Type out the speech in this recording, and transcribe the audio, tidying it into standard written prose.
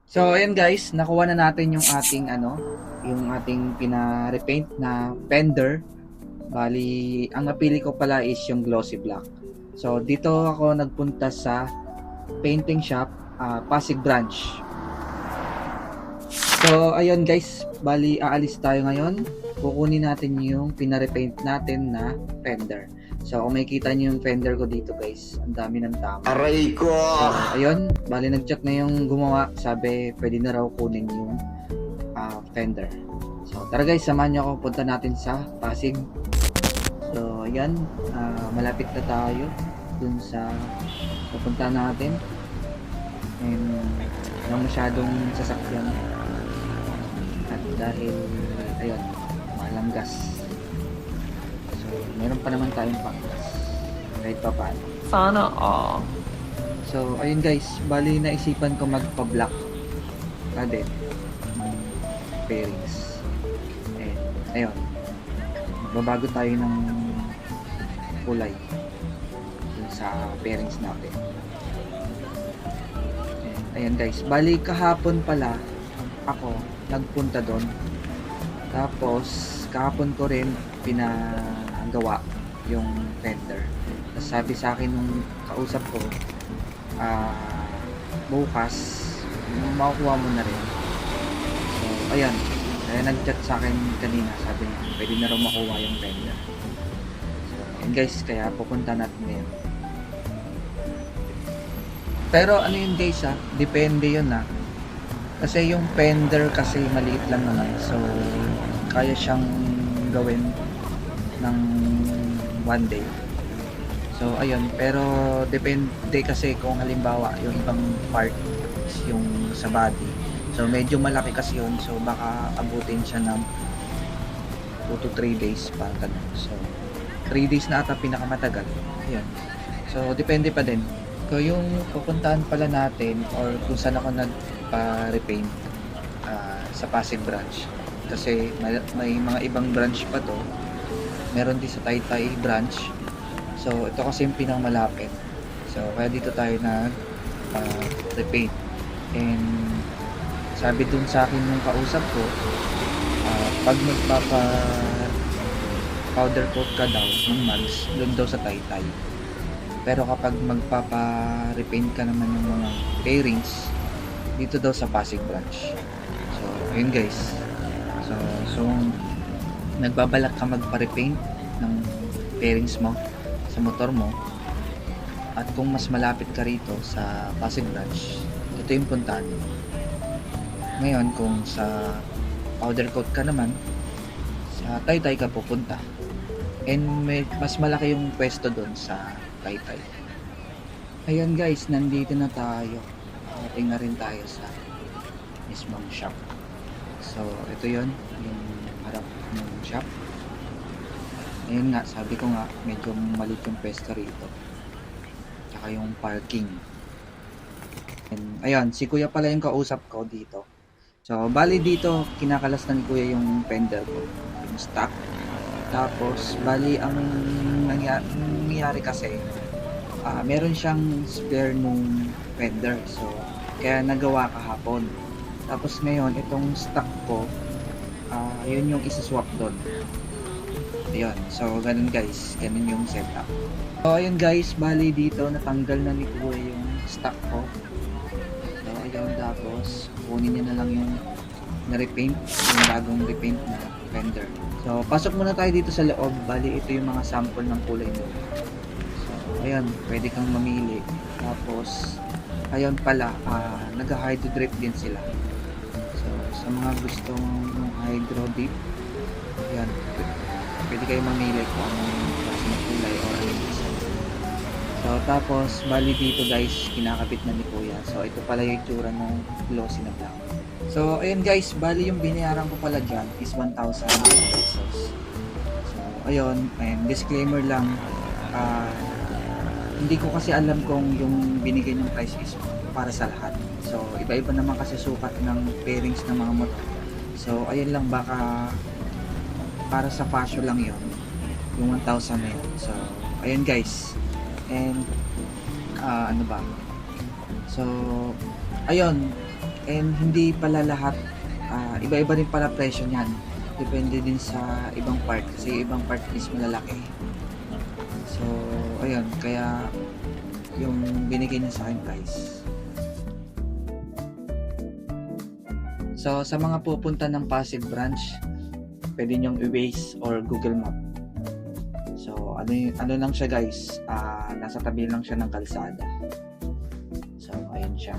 So ayan guys, nakuha na natin yung ating yung ating pina-repaint na fender. Bali, ang napili ko pala is yung glossy black. So dito ako nagpunta sa painting shop, Pasig branch. So ayun guys, bali aalis tayo ngayon. Kukunin natin yung pina-repaint natin na fender. So kung makikita niyo yung fender ko dito guys, ang dami ng tama. Aray ko! So ayun, bali nag-chat na yung gumawa, sabi pwede na raw kunin yung fender. So tara guys, samahan niyo ako, punta natin sa Pasig. So ayan, malapit na tayo dun sa pupunta natin. And wala masyadong sasakyan. At dahil ayun, malang gas. So meron pa naman tayong panggas. Kahit pa paano. Sana all. So ayun guys, bali naisipan ko magpa-black na din ng bearings. And ayun, magbabago tayo ng kulay dun sa bearings natin. And ayan guys, bali kahapon pala ako nagpunta doon. Tapos kahapon ko rin pinagawa yung fender. Tapos sabi sa akin nung kausap ko, bukas makukuha mo na rin. So ayan, kaya nag-chat sa akin kanina, sabi niya pwede na raw makuha yung fender. So ayan guys, kaya pupunta natin ngayon. Pero ano yun guys, depende yun kasi yung fender kasi maliit lang naman, so kaya siyang gawin ng one day. So ayun, pero depende kasi kung halimbawa yung ibang part is yung sa body. So medyo malaki kasi yun, so baka abutin siya ng 2 to 3 days pa ganun. So 3 days na ata pinakamatagal. Ayun. So depende pa din. So yung pupuntahan pala natin or kung saan ako nagpa-repaint sa Pasig branch. Kasi may mga ibang branch pa to. Meron din sa Taytay branch. So ito kasi yung pinakamalapit. So kaya dito tayo repaint. And sabi dun sa akin nung kausap ko, pag magpapa powder coat ka daw ng mags, dun daw sa Taytay. Pero kapag magpapa-repaint ka naman ng mga bearings, dito daw sa Pasig branch. So ayun guys. So nagbabalak ka magpa-repaint ng bearings mo sa motor mo, at kung mas malapit ka rito sa Pasig branch, ito yung puntahan mo. Ngayon kung sa powder coat ka naman, sa Taytay ka pupunta, and mas malaki yung pwesto doon sa Taytay. Ayan guys, nandito na tayo. Parating na rin tayo sa mismong shop. So ito yon yung harap ng shop. Ayun nga, sabi ko nga, medyo maliit yung pwesto rito. Tsaka yung parking. And, ayun, si kuya pala yung kausap ko dito. So, bali dito, kinakalas na ni kuya yung fender ko. Yung stock. Tapos, bali, ang nangyari kasi, meron siyang spare nung fender. So, kaya nagawa kahapon. Tapos ngayon, itong stock ko, yun yung isa-swap doon. Ayun, so ganun guys, ganun yung setup. So ayun guys, bali dito natanggal na ni kuya yung stock ko. So ayun, tapos kunin niya na lang yung na-repaint, yung bagong repaint na fender. So pasok muna tayo dito sa loob, bali ito yung mga sample ng kulay mo. So ayun, pwede kang mamili. Tapos ayun pala, nag-hydro drip din sila. So sa mga gustong hydro dip, ayun, pwede kayo mamili kung anong klase ng kulay or anong design. So tapos bali dito guys, kinakabit na ni kuya. So ito pala yung itsura ng glossy na black. So ayun guys, bali yung binayaran ko pala dyan is 1,000 pesos. So ayun, and disclaimer lang, hindi ko kasi alam kung yung binigay ng price is para sa lahat. So iba-iba naman kasi sukat ng bearings ng mga motor. So ayun lang, baka para sa fashion lang yon yung 1,000 na yun. So ayun guys, and ano ba, so ayun, And hindi pala lahat, iba-iba rin pala presyo niyan. Depende din sa ibang part kasi ibang part is malalaki. So, ayun, kaya yung binigay niya sa akin price. So, sa mga pupunta ng Pasig branch, pwede nyong i-Waze or Google Map. So, ano lang siya guys, nasa tabi lang siya ng kalsada. So, ayun siya.